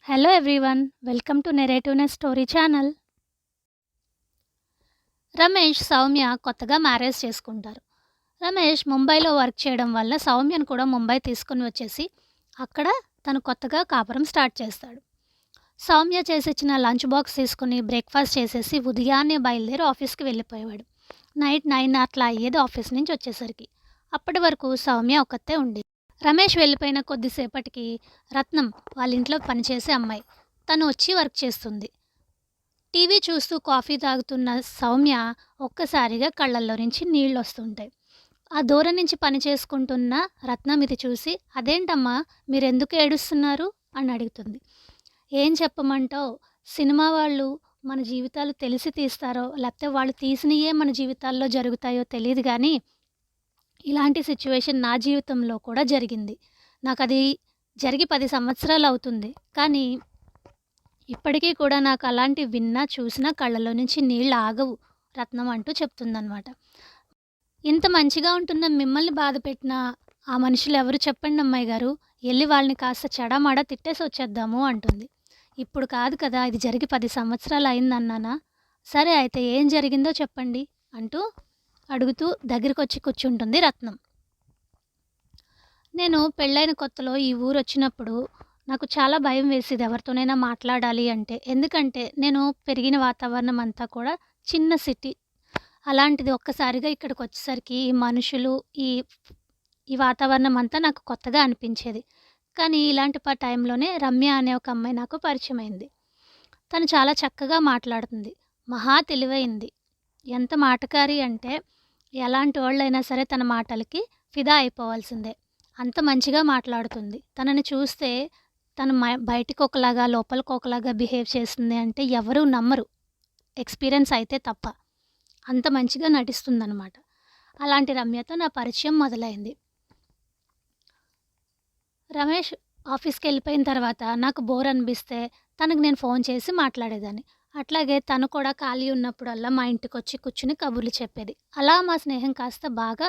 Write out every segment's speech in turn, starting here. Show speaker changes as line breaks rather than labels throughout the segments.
Hello everyone, welcome to narrativeness story channel. Ramesh, Soumya కొత్తగా marriage చేసుకుంటారు. రమేష్ ముంబైలో వర్క్ చేయడం వల్ల సౌమ్యను కూడా ముంబై తీసుకుని వచ్చేసి అక్కడ తను కొత్తగా కాపురం స్టార్ట్ చేస్తాడు. సౌమ్య చేసిచ్చిన లంచ్ బాక్స్ తీసుకుని బ్రేక్ఫాస్ట్ చేసేసి ఉదయాన్నే బయలుదేరి ఆఫీస్కి వెళ్ళిపోయేవాడు. నైట్ 9 అట్లా అయ్యేది ఆఫీస్ నుంచి వచ్చేసరికి. అప్పటి వరకు సౌమ్య ఒక్కతే ఉండేది. రమేష్ వెళ్ళిపోయిన కొద్దిసేపటికి రత్నం, వాళ్ళ ఇంట్లో పనిచేసే అమ్మాయి, తను వచ్చి వర్క్ చేస్తుంది. టీవీ చూస్తూ కాఫీ తాగుతున్న సౌమ్య ఒక్కసారిగా కళ్ళల్లో నుంచి నీళ్ళు వస్తుంటాయి. ఆ దూరం నుంచి పని చేసుకుంటున్న రత్నం ఇది చూసి, అదేంటమ్మా మీరెందుకు ఏడుస్తున్నారు అని అడుగుతుంది. ఏం చెప్పమంటావు, సినిమా వాళ్ళు మన జీవితాలు తెలిసి తీస్తారో లేకపోతే వాళ్ళు తీసినయే మన జీవితాల్లో జరుగుతాయో తెలియదు కానీ ఇలాంటి సిచ్యువేషన్ నా జీవితంలో కూడా జరిగింది. నాకది జరిగి 10 సంవత్సరాలు అవుతుంది. కానీ ఇప్పటికీ కూడా నాకు అలాంటివి విన్నా, చూసినా కళ్ళలో నుంచి నీళ్ళు ఆగవు రత్నం అంటూ చెప్తుందనమాట. ఇంత మంచిగా ఉంటున్న మిమ్మల్ని బాధపెట్టిన ఆ మనుషులు ఎవరు చెప్పండి అమ్మాయి గారు, వెళ్ళి వాళ్ళని కాస్త చెడమాడ తిట్టేసి వచ్చేద్దాము అంటుంది. ఇప్పుడు కాదు కదా, ఇది జరిగి 10 సంవత్సరాలు అయిందన్నానా? సరే అయితే ఏం జరిగిందో చెప్పండి అంటూ అడుగుతూ దగ్గరికి వచ్చి కూర్చుంటుంది రత్నం. నేను పెళ్ళైన కొత్తలో ఈ ఊరు వచ్చినప్పుడు నాకు చాలా భయం వేసేది ఎవరితోనైనా మాట్లాడాలి అంటే. ఎందుకంటే నేను పెరిగిన వాతావరణం అంతా కూడా చిన్న సిటీ. అలాంటిది ఒక్కసారిగా ఇక్కడికి వచ్చేసరికి ఈ మనుషులు, ఈ ఈ వాతావరణం అంతా నాకు కొత్తగా అనిపించేది. కానీ ఇలాంటి టైంలోనే రమ్య అనే ఒక అమ్మాయి నాకు పరిచయం అయింది. తను చాలా చక్కగా మాట్లాడుతుంది, మహా తెలివైంది. ఎంత మాటకారి అంటే ఎలాంటి వాళ్ళైనా సరే తన మాటలకి ఫిదా అయిపోవాల్సిందే. అంత మంచిగా మాట్లాడుతుంది. తనని చూస్తే తను బయటికి ఒకలాగా లోపలికి ఒకలాగా బిహేవ్ చేస్తుంది అంటే ఎవరూ నమ్మరు, ఎక్స్పీరియన్స్ అయితే తప్ప. అంత మంచిగా నటిస్తుందన్నమాట. అలాంటి రమ్యతో నా పరిచయం మొదలైంది. రమేష్ ఆఫీస్కి వెళ్ళిపోయిన తర్వాత నాకు బోర్ అనిపిస్తే తనకు నేను ఫోన్ చేసి మాట్లాడేదాన్ని. అట్లాగే తను కూడా ఖాళీ ఉన్నప్పుడల్లా మా ఇంటికి వచ్చి కూర్చుని కబుర్లు చెప్పేది. అలా మా స్నేహం కాస్త బాగా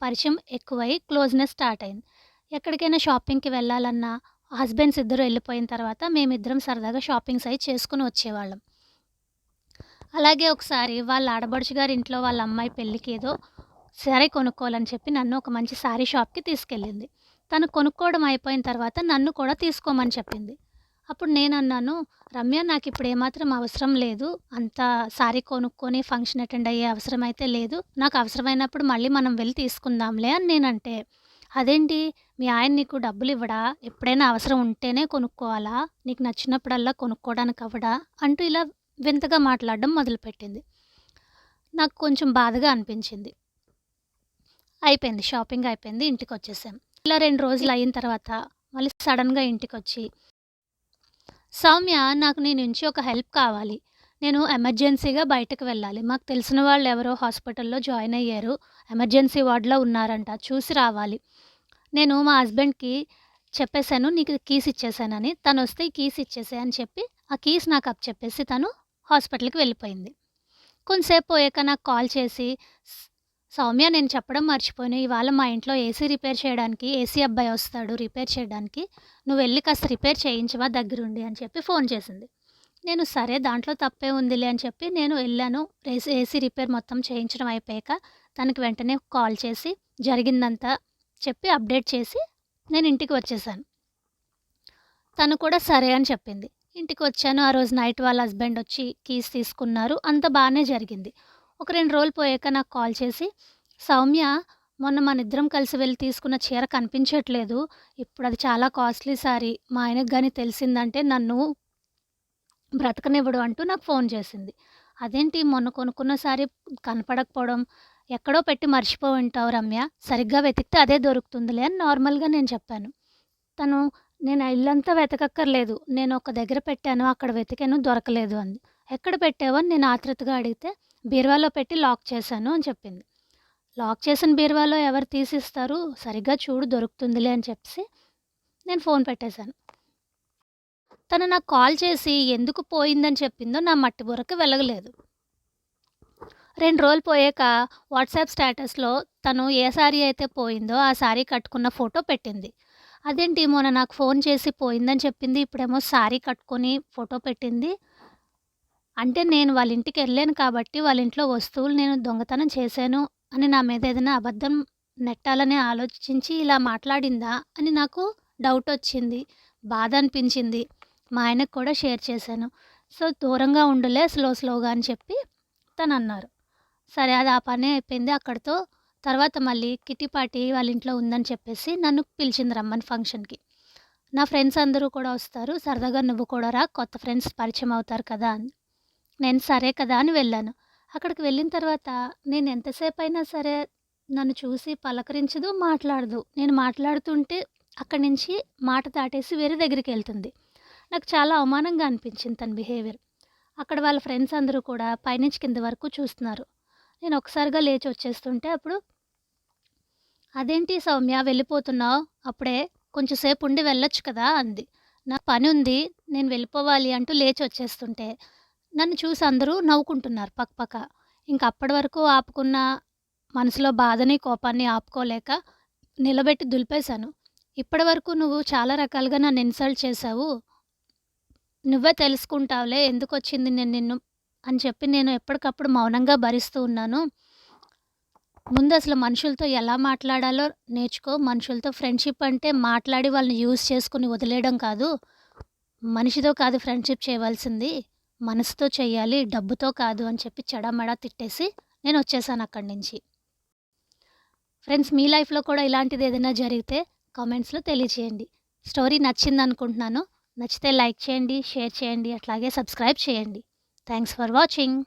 పరిచయం ఎక్కువై క్లోజ్నెస్ స్టార్ట్ అయింది. ఎక్కడికైనా షాపింగ్కి వెళ్ళాలన్నా హస్బెండ్స్ ఇద్దరు వెళ్ళిపోయిన తర్వాత మేమిద్దరం సరదాగా షాపింగ్స్ అయి చేసుకుని వచ్చేవాళ్ళం. అలాగే ఒకసారి వాళ్ళ ఆడబడుచు గారి ఇంట్లో వాళ్ళ అమ్మాయి పెళ్ళికి ఏదో శారీ కొనుక్కోవాలని చెప్పి నన్ను ఒక మంచి శారీ షాప్కి తీసుకెళ్ళింది. తను కొనుక్కోవడం అయిపోయిన తర్వాత నన్ను కూడా తీసుకోమని చెప్పింది. అప్పుడు నేను అన్నాను, రమ్య నాకు ఇప్పుడు ఏమాత్రం అవసరం లేదు, అంత శారీ కొనుక్కొని ఫంక్షన్ అటెండ్ అయ్యే అవసరం అయితే లేదు, నాకు అవసరమైనప్పుడు మళ్ళీ మనం వెళ్ళి తీసుకుందాంలే అని నేనంటే, అదేంటి మీ ఆయన నీకు డబ్బులు ఇవ్వడా, ఎప్పుడైనా అవసరం ఉంటేనే కొనుక్కోవాలా, నీకు నచ్చినప్పుడల్లా కొనుక్కోవడానికి అవ్వడా అంటూ ఇలా వింతగా మాట్లాడడం మొదలుపెట్టింది. నాకు కొంచెం బాధగా అనిపించింది. అయిపోయింది, షాపింగ్ అయిపోయింది, ఇంటికి వచ్చేసాం. ఇలా 2 రోజులు అయిన తర్వాత మళ్ళీ సడన్గా ఇంటికి వచ్చి, సౌమ్య నాకు నీ నుంచి ఒక హెల్ప్ కావాలి, నేను ఎమర్జెన్సీగా బయటకు వెళ్ళాలి, మాకు తెలిసిన వాళ్ళు ఎవరో హాస్పిటల్లో జాయిన్ అయ్యారు, ఎమర్జెన్సీ వార్డులో ఉన్నారంట, చూసి రావాలి. నేను మా హస్బెండ్కి చెప్పేశాను నీకు కీస్ ఇచ్చేసానని, తను వస్తే ఈ కీస్ ఇచ్చేసే అని చెప్పి ఆ కీస్ నాకు చెప్పేసి తను హాస్పిటల్కి వెళ్ళిపోయింది. కొంతసేపు పోయాక నాకు కాల్ చేసి, సౌమ్య నేను చెప్పడం మర్చిపోయాను, ఇవాళ మా ఇంట్లో ఏసీ రిపేర్ చేయడానికి ఏసీ అబ్బాయి వస్తాడు రిపేర్ చేయడానికి, నువ్వు వెళ్ళి కాస్త రిపేర్ చేయించవా దగ్గరుండి అని చెప్పి ఫోన్ చేసింది. నేను సరే దాంట్లో తప్పే ఉందిలే అని చెప్పి నేను వెళ్ళాను. ఏసీ రిపేర్ మొత్తం చేయించడం అయిపోయాక తనకి వెంటనే కాల్ చేసి జరిగిందంతా చెప్పి అప్డేట్ చేసి నేను ఇంటికి వచ్చేసాను. తను కూడా సరే అని చెప్పింది. ఇంటికి వచ్చాను. ఆ రోజు నైట్ వాళ్ళ హస్బెండ్ వచ్చి కీస్ తీసుకున్నారు, అంత బాగానే జరిగింది. ఒక 2 రోజులు పోయాక నాకు కాల్ చేసి, సౌమ్య మొన్న మన ఇద్దరం కలిసి వెళ్ళి తీసుకున్న చీర కనిపించట్లేదు, ఇప్పుడు అది చాలా కాస్ట్లీ శారీ, మా ఆయనకు కానీ తెలిసిందంటే నన్ను బ్రతకనివ్వడు అంటూ నాకు ఫోన్ చేసింది. అదేంటి మొన్న కొనుక్కున్న శారీ కనపడకపోవడం, ఎక్కడో పెట్టి మర్చిపోయి ఉంటావు రమ్య, సరిగ్గా వెతికితే అదే దొరుకుతుందిలే అని నార్మల్గా నేను చెప్పాను. తను, నేను ఇల్లంతా వెతకక్కర్లేదు, నేను ఒక దగ్గర పెట్టాను, అక్కడ వెతికాను దొరకలేదు అంది. ఎక్కడ పెట్టావు అని నేను ఆతృతగా అడిగితే, బీరువాలో పెట్టి లాక్ చేశాను అని చెప్పింది. లాక్ చేసిన బీరువాలో ఎవరు తీసిస్తారు, సరిగ్గా చూడు దొరుకుతుందిలే అని చెప్పి నేను ఫోన్ పెట్టేశాను. తను నాకు కాల్ చేసి ఎందుకు పోయిందని చెప్పిందో నా మట్టి బుర్రకి వెలగలేదు. 2 రోజులు పోయాక వాట్సాప్ స్టేటస్లో తను ఏ శారీ అయితే పోయిందో ఆ శారీ కట్టుకున్న ఫోటో పెట్టింది. అదేంటి మొన్న నాకు ఫోన్ చేసి పోయిందని చెప్పింది. ఇప్పుడేమో శారీ కట్టుకొని ఫోటో పెట్టింది. అంటే నేను వాళ్ళ ఇంటికెళ్ళాను కాబట్టి, వాళ్ళ ఇంట్లో వస్తువులు నేను దొంగతనం చేశాను అని నా మీద ఏదైనా అబద్ధం నెట్టాలని ఆలోచించి ఇలా మాట్లాడిందా అని నాకు డౌటొచ్చింది. బాధ అనిపించింది. మా ఆయనకు కూడా షేర్ చేశాను. సో, దూరంగా ఉండులే స్లోగా అని చెప్పి తనన్నారు. సరే అది ఆ పని అయిపోయింది అక్కడితో. తర్వాత మళ్ళీ కిట్టి పార్టీ వాళ్ళ ఇంట్లో ఉందని చెప్పేసి నన్ను పిలిచింది రమ్మని ఫంక్షన్‌కి. నా ఫ్రెండ్స్ అందరూ కూడా వస్తారు. సరదాగా నువ్వు కూడా రా కొత్త ఫ్రెండ్స్ పరిచయం అవుతారు కదా! అంది. నేను సరే కదా! అని వెళ్ళాను. అక్కడికి వెళ్ళిన తర్వాత నేను ఎంతసేపయినా సరే నన్ను చూసి పలకరించదు, మాట్లాడదు. నేను మాట్లాడుతుంటే అక్కడి నుంచి మాట దాటేసి వేరే దగ్గరికెళ్తుంది. నాకు చాలా అవమానంగా అనిపించింది తన బిహేవియర్. అక్కడ వాళ్ళ ఫ్రెండ్స్ అందరూ కూడా పైనుంచి కింద వరకు చూస్తున్నారు. నేను ఒక్కసారిగా లేచి వచ్చేస్తుంటే అప్పుడు "అదేంటి సౌమ్య వెళ్ళిపోతున్నావు అప్పుడే? కొంచెం సేపు ఉండి వెళ్ళొచ్చు కదా!" అంది. "నాకు పనుంది. నేను వెళ్ళిపోవాలి" అంటూ లేచి వచ్చేస్తుంటే నన్ను చూసి అందరూ నవ్వుకుంటున్నారు పక్కపక్క. ఇంక అప్పటి వరకు ఆపుకున్న మనసులో బాధని, కోపాన్ని ఆపుకోలేక నిలబెట్టి దులిపేశాను. "ఇప్పటివరకు నువ్వు చాలా రకాలుగా నన్ను ఇన్సల్ట్ చేశావు. నువ్వే తెలుసుకుంటావులే ఎందుకొచ్చింది నేను నిన్ను" అని చెప్పి నేను ఎప్పటికప్పుడు మౌనంగా భరిస్తూ ఉన్నాను. ముందసలు మనుషులతో ఎలా మాట్లాడాలో నేర్చుకో. మనుషులతో ఫ్రెండ్‌షిప్ అంటే మాట్లాడి వాళ్ళని యూజ్ చేసుకొని వదిలేయడం కాదు. మనిషితో కాదు ఫ్రెండ్‌షిప్ చేయవలసింది. మనసుతో చెయ్యాలి. డబ్బుతో కాదు అని చెప్పి చెడామడా తిట్టేసి నేనొచ్చేసానక్కడి నుంచి. ఫ్రెండ్స్ మీ లైఫ్‌లో కూడా ఇలాంటిదేదైనా జరిగితే కామెంట్స్‌లో తెలియచేయండి. స్టోరీ నచ్చిందనుకుంటున్నాను. నచ్చితే లైక్ చేయండి, షేర్ చేయండి, అట్లాగే సబ్స్క్రైబ్ చేయండి. Thanks for watching.